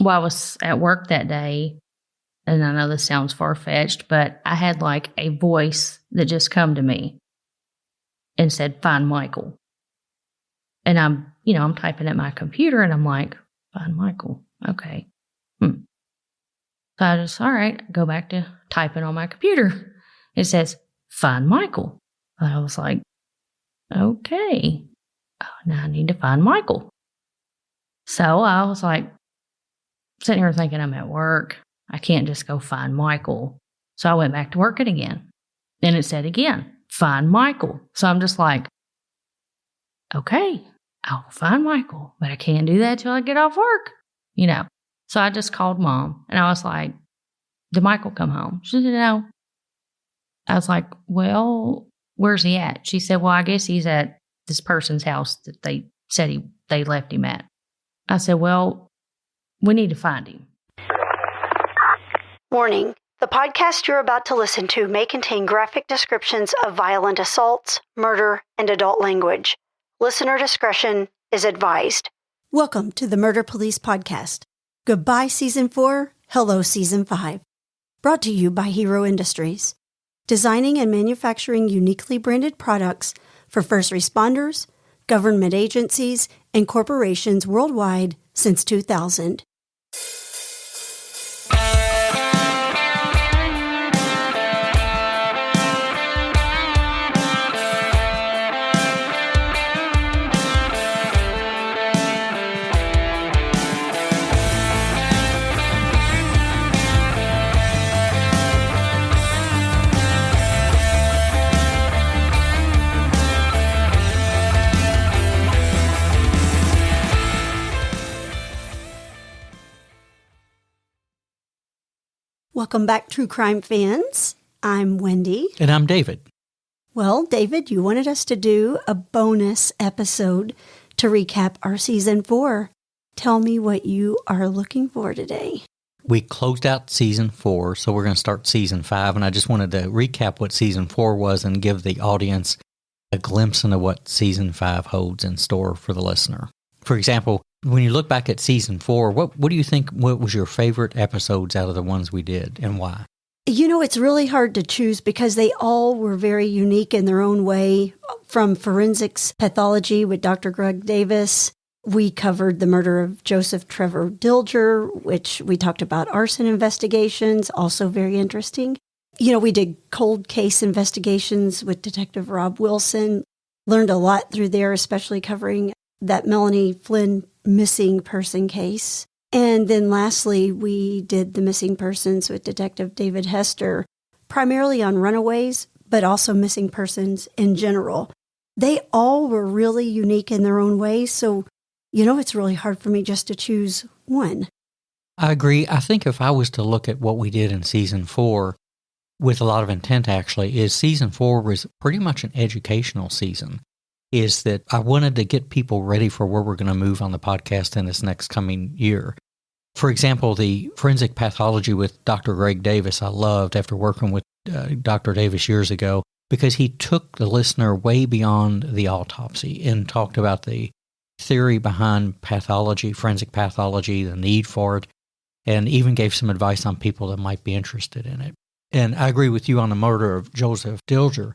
Well, I was at work that day, and I know this sounds far-fetched, but I had like a voice that just come to me and said, "Find Michael." And I'm typing at my computer and I'm like, "Find Michael." Okay. So I just, all right, go back to typing on my computer. It says, "Find Michael." I was like, okay, now I need to find Michael. So I was like, sitting here thinking I'm at work. I can't just go find Michael. So I went back to work it again. And it said again, "Find Michael." So I'm just like, okay, I'll find Michael, but I can't do that till I get off work, So I just called Mom and I was like, "Did Michael come home?" She said, "No." I was like, "Well, where's he at?" She said, "Well, I guess he's at this person's house that they said they left him at." I said, "Well, we need to find him." Warning. The podcast you're about to listen to may contain graphic descriptions of violent assaults, murder, and adult language. Listener discretion is advised. Welcome to the Murder Police Podcast. Goodbye, Season 4. Hello, Season 5. Brought to you by Hero Industries. Designing and manufacturing uniquely branded products for first responders, government agencies, and corporations worldwide since 2000. Welcome back, true crime fans. I'm Wendy. And I'm David. Well, David, you wanted us to do a bonus episode to recap our Season 4. Tell me what you are looking for today. We closed out Season 4, so we're going to start Season 5, and I just wanted to recap what Season 4 was and give the audience a glimpse into what Season 5 holds in store for the listener. For example, when you look back at Season 4, what do you think, what was your favorite episodes out of the ones we did, and why? It's really hard to choose because they all were very unique in their own way. From Forensic Pathology with Dr. Greg Davis, we covered the murder of Joseph Trevor Dilger, which we talked about arson investigations, also very interesting. We did cold case investigations with Detective Rob Wilson, learned a lot through there, especially covering that Melanie Flynn missing person case. And then lastly, we did the missing persons with Detective David Hester, primarily on runaways, but also missing persons in general. They all were really unique in their own way, so, it's really hard for me just to choose one. I agree. I think if I was to look at what we did in Season 4, with a lot of intent actually, is Season 4 was pretty much an educational season. Is that I wanted to get people ready for where we're going to move on the podcast in this next coming year. For example, the Forensic Pathology with Dr. Greg Davis, I loved after working with Dr. Davis years ago, because he took the listener way beyond the autopsy and talked about the theory behind pathology, forensic pathology, the need for it, and even gave some advice on people that might be interested in it. And I agree with you on the murder of Joseph Dilger.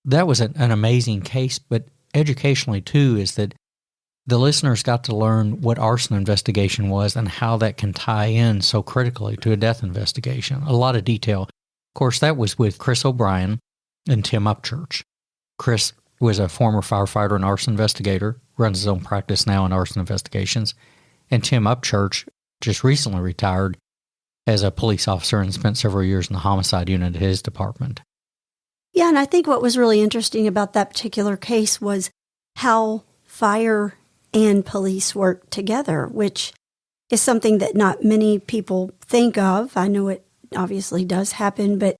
That was an amazing case, but educationally too, is that the listeners got to learn what arson investigation was and how that can tie in so critically to a death investigation. A lot of detail. Of course, that was with Chris O'Brien and Tim Upchurch. Chris was a former firefighter and arson investigator, runs his own practice now in arson investigations. And Tim Upchurch just recently retired as a police officer and spent several years in the homicide unit at his department. Yeah, and I think what was really interesting about that particular case was how fire and police work together, which is something that not many people think of. I know it obviously does happen, but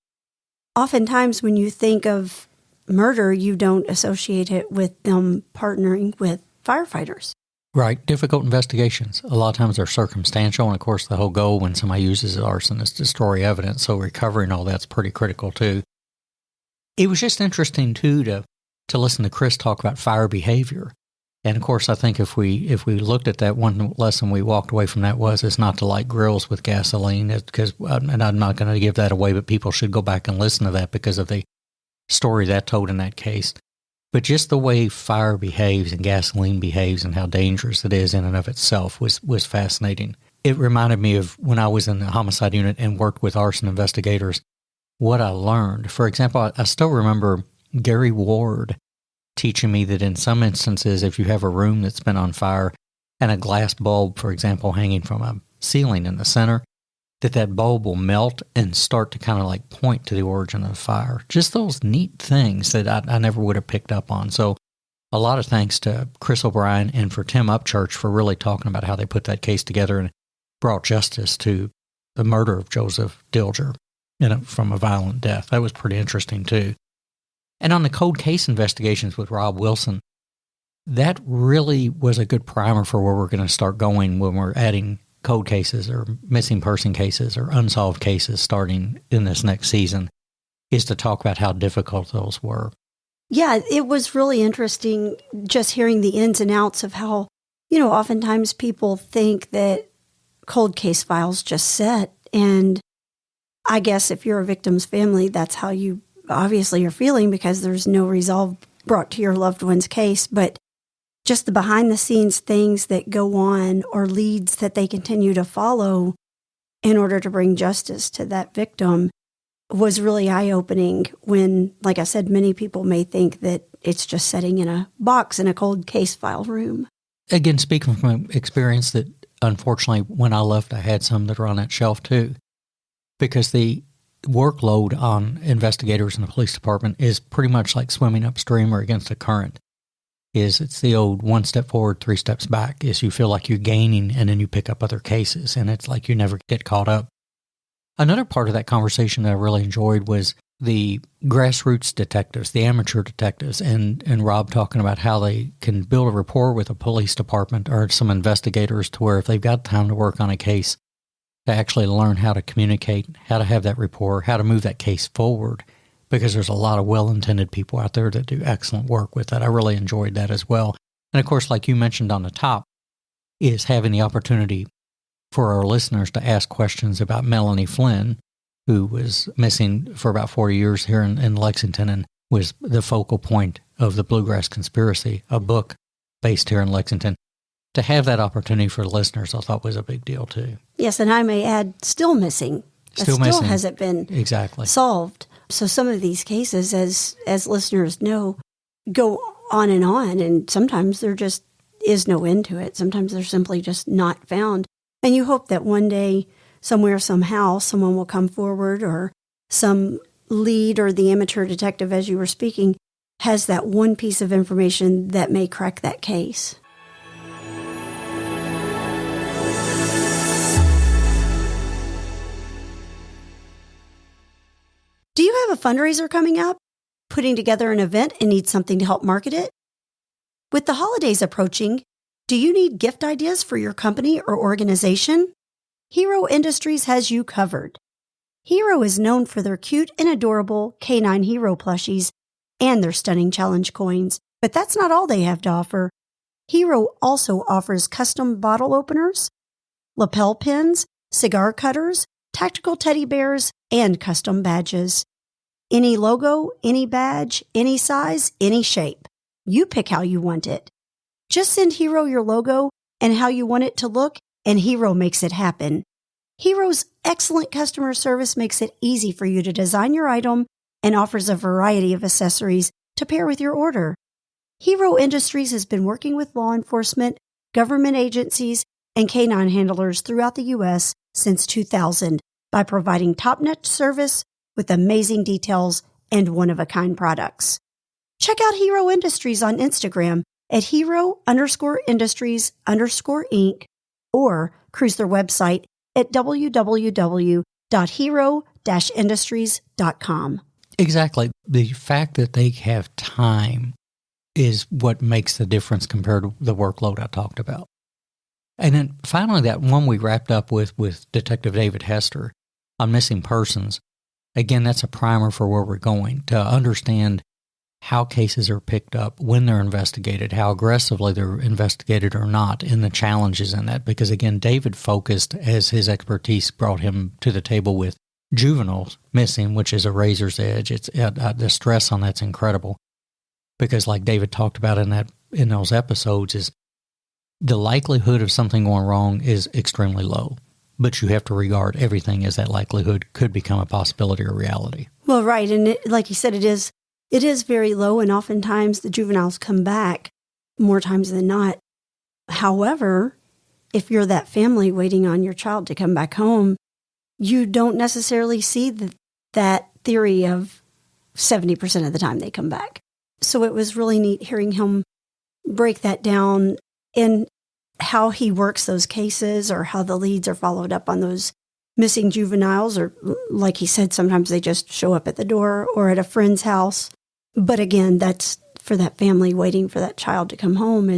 oftentimes when you think of murder, you don't associate it with them partnering with firefighters. Right. Difficult investigations. A lot of times they're circumstantial, and of course the whole goal when somebody uses arson is to destroy evidence, so recovering all that's pretty critical too. It was just interesting, too, to listen to Chris talk about fire behavior. And of course, I think if we looked at that, one lesson we walked away from that is not to light grills with gasoline, because, and I'm not going to give that away, but people should go back and listen to that because of the story that told in that case. But just the way fire behaves and gasoline behaves and how dangerous it is in and of itself was fascinating. It reminded me of when I was in the homicide unit and worked with arson investigators, what I learned. For example, I still remember Gary Ward teaching me that in some instances, if you have a room that's been on fire and a glass bulb, for example, hanging from a ceiling in the center, that bulb will melt and start to kind of like point to the origin of the fire. Just those neat things that I never would have picked up on. So a lot of thanks to Chris O'Brien and for Tim Upchurch for really talking about how they put that case together and brought justice to the murder of Joseph Dilger from a violent death. That was pretty interesting too. And on the cold case investigations with Rob Wilson, that really was a good primer for where we're going to start going when we're adding cold cases or missing person cases or unsolved cases starting in this next season, is to talk about how difficult those were. Yeah, it was really interesting just hearing the ins and outs of how, oftentimes people think that cold case files just set. And I guess if you're a victim's family, that's how you obviously are feeling, because there's no resolve brought to your loved one's case. But just the behind-the-scenes things that go on or leads that they continue to follow in order to bring justice to that victim was really eye-opening when, like I said, many people may think that it's just sitting in a box in a cold case file room. Again, speaking from experience that, unfortunately, when I left, I had some that are on that shelf too, because the workload on investigators in the police department is pretty much like swimming upstream or against a current. It's the old 1 step forward, 3 steps back. Is you feel like you're gaining and then you pick up other cases, and it's like you never get caught up. Another part of that conversation that I really enjoyed was the grassroots detectives, the amateur detectives, and Rob talking about how they can build a rapport with a police department or some investigators to where if they've got time to work on a case, to actually learn how to communicate, how to have that rapport, how to move that case forward. Because there's a lot of well-intended people out there that do excellent work with that. I really enjoyed that as well. And of course, like you mentioned on the top, is having the opportunity for our listeners to ask questions about Melanie Flynn, who was missing for about 40 years here in Lexington and was the focal point of the Bluegrass Conspiracy, a book based here in Lexington. To have that opportunity for listeners, I thought was a big deal too. Yes, and I may add, still missing. Still hasn't been solved. So some of these cases, as listeners know, go on, and sometimes there just is no end to it. Sometimes they're simply just not found. And you hope that one day, somewhere, somehow, someone will come forward, or some lead or the amateur detective, as you were speaking, has that one piece of information that may crack that case. Do you have a fundraiser coming up? Putting together an event and need something to help market it? With the holidays approaching, do you need gift ideas for your company or organization? Hero Industries has you covered. Hero is known for their cute and adorable canine hero plushies and their stunning challenge coins, but that's not all they have to offer. Hero also offers custom bottle openers, lapel pins, cigar cutters, tactical teddy bears, and custom badges. Any logo, any badge, any size, any shape. You pick how you want it. Just send Hero your logo and how you want it to look, and Hero makes it happen. Hero's excellent customer service makes it easy for you to design your item and offers a variety of accessories to pair with your order. Hero Industries has been working with law enforcement, government agencies, and canine handlers throughout the U.S. since 2000 by providing top-notch service with amazing details and one-of-a-kind products. Check out Hero Industries on Instagram at hero_industries_inc or cruise their website at www.hero-industries.com. Exactly. The fact that they have time is what makes the difference compared to the workload I talked about. And then finally, that one we wrapped up with Detective David Hester on missing persons. Again, that's a primer for where we're going to understand how cases are picked up, when they're investigated, how aggressively they're investigated or not, and the challenges in that. Because again, David focused, as his expertise brought him to the table with juveniles missing, which is a razor's edge. It's the stress on that's incredible. Because like David talked about in those episodes, is the likelihood of something going wrong is extremely low. But you have to regard everything as that likelihood could become a possibility or reality. Well, right. And like you said, it is very low, and oftentimes the juveniles come back more times than not. However, if you're that family waiting on your child to come back home, you don't necessarily see that theory of 70% of the time they come back. So it was really neat hearing him break that down and how he works those cases, or how the leads are followed up on those missing juveniles, or like he said, sometimes they just show up at the door or at a friend's house. But again, that's for that family waiting for that child to come home,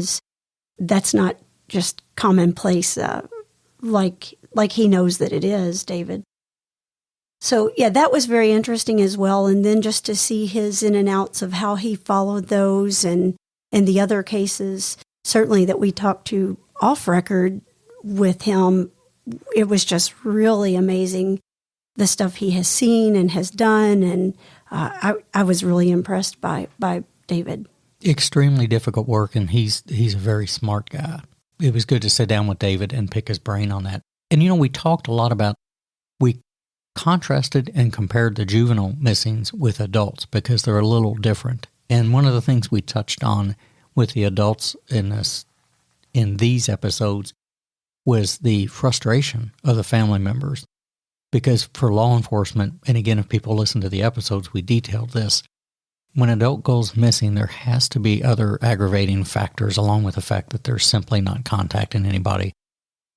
that's not just commonplace like he knows that it is, David. So yeah, that was very interesting as well. And then just to see his in and outs of how he followed those and the other cases, certainly that we talked to off record with him, it was just really amazing, the stuff he has seen and has done. And I was really impressed by David. Extremely difficult work, and he's a very smart guy. It was good to sit down with David and pick his brain on that. And, we talked a lot about, we contrasted and compared the juvenile missings with adults because they're a little different. And one of the things we touched on with the adults in these episodes was the frustration of the family members. Because for law enforcement, and again, if people listen to the episodes, we detailed this, when an adult goes missing, there has to be other aggravating factors along with the fact that they're simply not contacting anybody.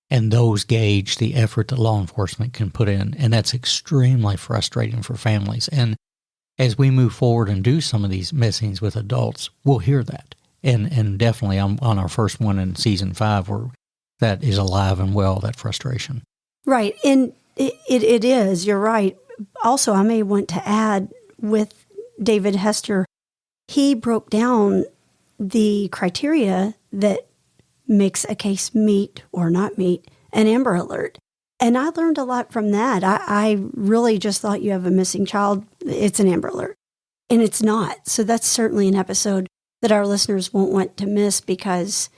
And those gauge the effort that law enforcement can put in. And that's extremely frustrating for families. And as we move forward and do some of these missings with adults, we'll hear that. And definitely on our first one in season 5, where that is alive and well, that frustration. Right. And it is. You're right. Also, I may want to add with David Hester, he broke down the criteria that makes a case meet or not meet an Amber Alert. And I learned a lot from that. I really just thought you have a missing child, it's an Amber Alert. And it's not. So that's certainly an episode that our listeners won't want to miss because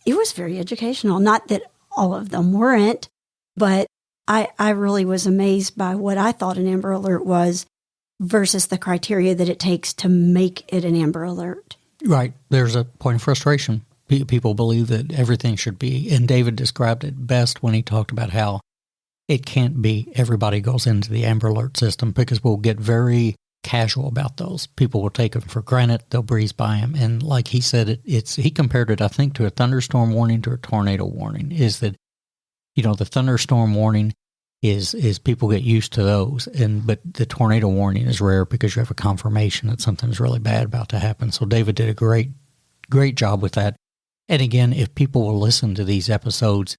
it was very educational. Not that all of them weren't, but I really was amazed by what I thought an Amber Alert was versus the criteria that it takes to make it an Amber Alert. Right. There's a point of frustration. People believe that everything should be, and David described it best when he talked about how it can't be everybody goes into the Amber Alert system because we'll get very casual about those. People will take them for granted. They'll breeze by them. And like he said, he compared it, I think, to a thunderstorm warning to a tornado warning, is that, the thunderstorm warning is people get used to those, but the tornado warning is rare because you have a confirmation that something's really bad about to happen. So David did a great job with that. And again, if people will listen to these episodes,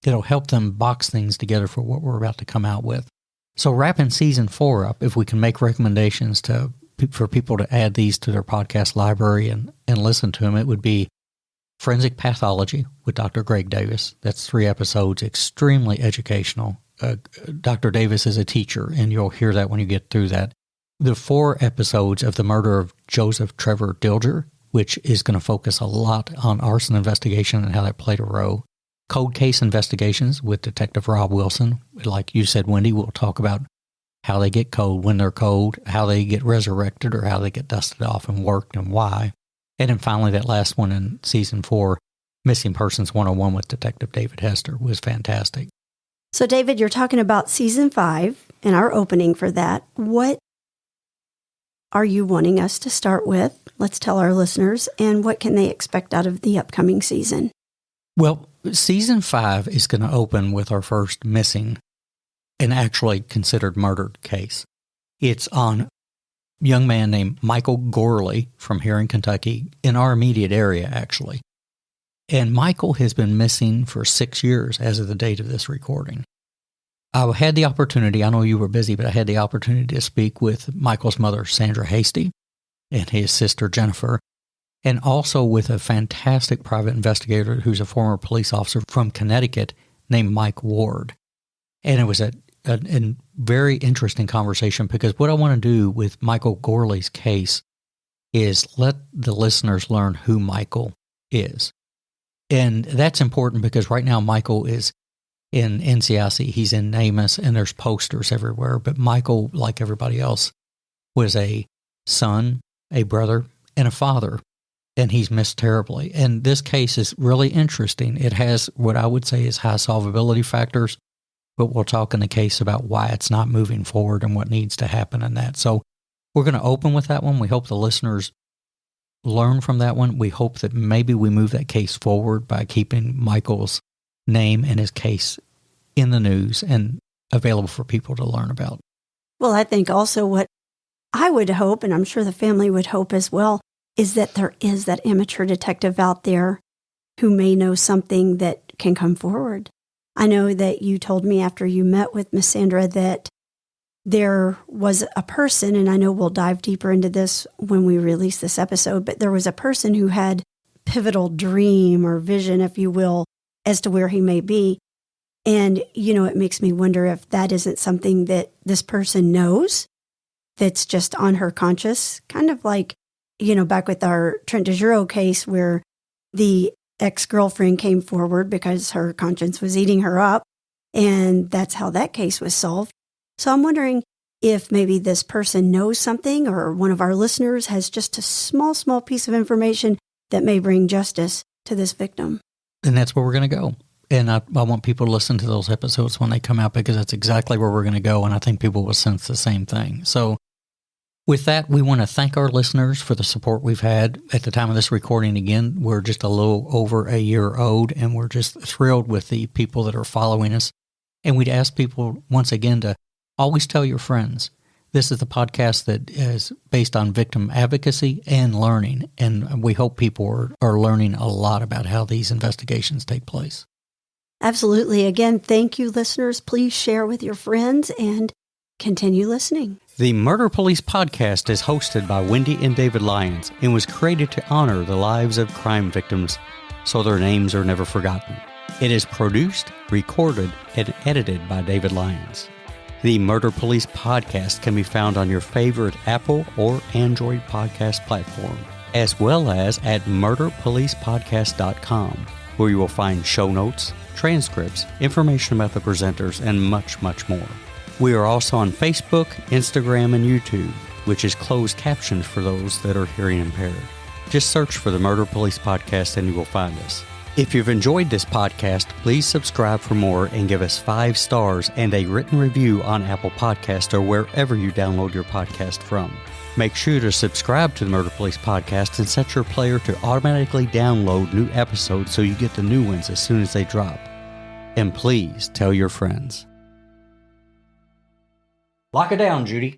it'll help them box things together for what we're about to come out with. So wrapping season 4 up, if we can make recommendations for people to add these to their podcast library and listen to them, it would be Forensic Pathology with Dr. Greg Davis. That's 3 episodes, extremely educational. Dr. Davis is a teacher, and you'll hear that when you get through that. The 4 episodes of the murder of Joseph Trevor Dilger, which is going to focus a lot on arson investigation and how that played a role. Cold Case Investigations with Detective Rob Wilson. Like you said, Wendy, we'll talk about how they get cold, when they're cold, how they get resurrected or how they get dusted off and worked and why. And then finally, that last one in season 4, Missing Persons 101 with Detective David Hester, was fantastic. So, David, you're talking about season 5 and our opening for that. What are you wanting us to start with? Let's tell our listeners, and what can they expect out of the upcoming season? Well, season 5 is going to open with our first missing and actually considered murdered case. It's on a young man named Michael Gorley from here in Kentucky, in our immediate area, actually. And Michael has been missing for 6 years as of the date of this recording. I had the opportunity, I know you were busy, but I had the opportunity to speak with Michael's mother, Sandra Hasty, and his sister Jennifer, and also with a fantastic private investigator who's a former police officer from Connecticut named Mike Ward. And it was a very interesting conversation, because what I want to do with Michael Gorley's case is let the listeners learn who Michael is. And that's important because right now Michael is in NCIC, he's in NamUs, and there's posters everywhere. But Michael, like everybody else, was a son, a brother, and a father, and he's missed terribly. And this case is really interesting. It has what I would say is high solvability factors, but we'll talk in the case about why it's not moving forward and what needs to happen in that. So we're going to open with that one. We hope the listeners learn from that one. We hope that maybe we move that case forward by keeping Michael's name and his case in the news and available for people to learn about. Well, I think also what I would hope, and I'm sure the family would hope as well, is that there is that amateur detective out there who may know something that can come forward. I know that you told me after you met with Miss Sandra that there was a person, and I know we'll dive deeper into this when we release this episode, but there was a person who had pivotal dream or vision, if you will, as to where he may be. And, it makes me wonder if that isn't something that this person knows that's just on her conscious, kind of like, back with our Trent DeJuro case where the ex-girlfriend came forward because her conscience was eating her up, and that's how that case was solved. So I'm wondering if maybe this person knows something, or one of our listeners has just a small piece of information that may bring justice to this victim. And that's where we're going to go. And I want people to listen to those episodes when they come out, because that's exactly where we're going to go, and I think people will sense the same thing. So with that, we want to thank our listeners for the support we've had. At the time of this recording, again, we're just a little over a year old, and we're just thrilled with the people that are following us. And we'd ask people, once again, to always tell your friends. This is the podcast that is based on victim advocacy and learning, and we hope people are learning a lot about how these investigations take place. Absolutely. Again, thank you, listeners. Please share with your friends and continue listening. The Murder Police podcast is hosted by Wendy and David Lyons and was created to honor the lives of crime victims so their names are never forgotten. It is produced, recorded, and edited by David Lyons. The Murder Police podcast can be found on your favorite Apple or Android podcast platform, as well as at murderpolicepodcast.com, where you will find show notes, transcripts, information about the presenters, and much, much more. We are also on Facebook, Instagram, and YouTube, which is closed captioned for those that are hearing impaired. Just search for the Murder Police Podcast and you will find us. If you've enjoyed this podcast, please subscribe for more and give us 5 stars and a written review on Apple Podcasts or wherever you download your podcast from. Make sure to subscribe to the Murder Police Podcast and set your player to automatically download new episodes so you get the new ones as soon as they drop. And please tell your friends. Lock it down, Judy.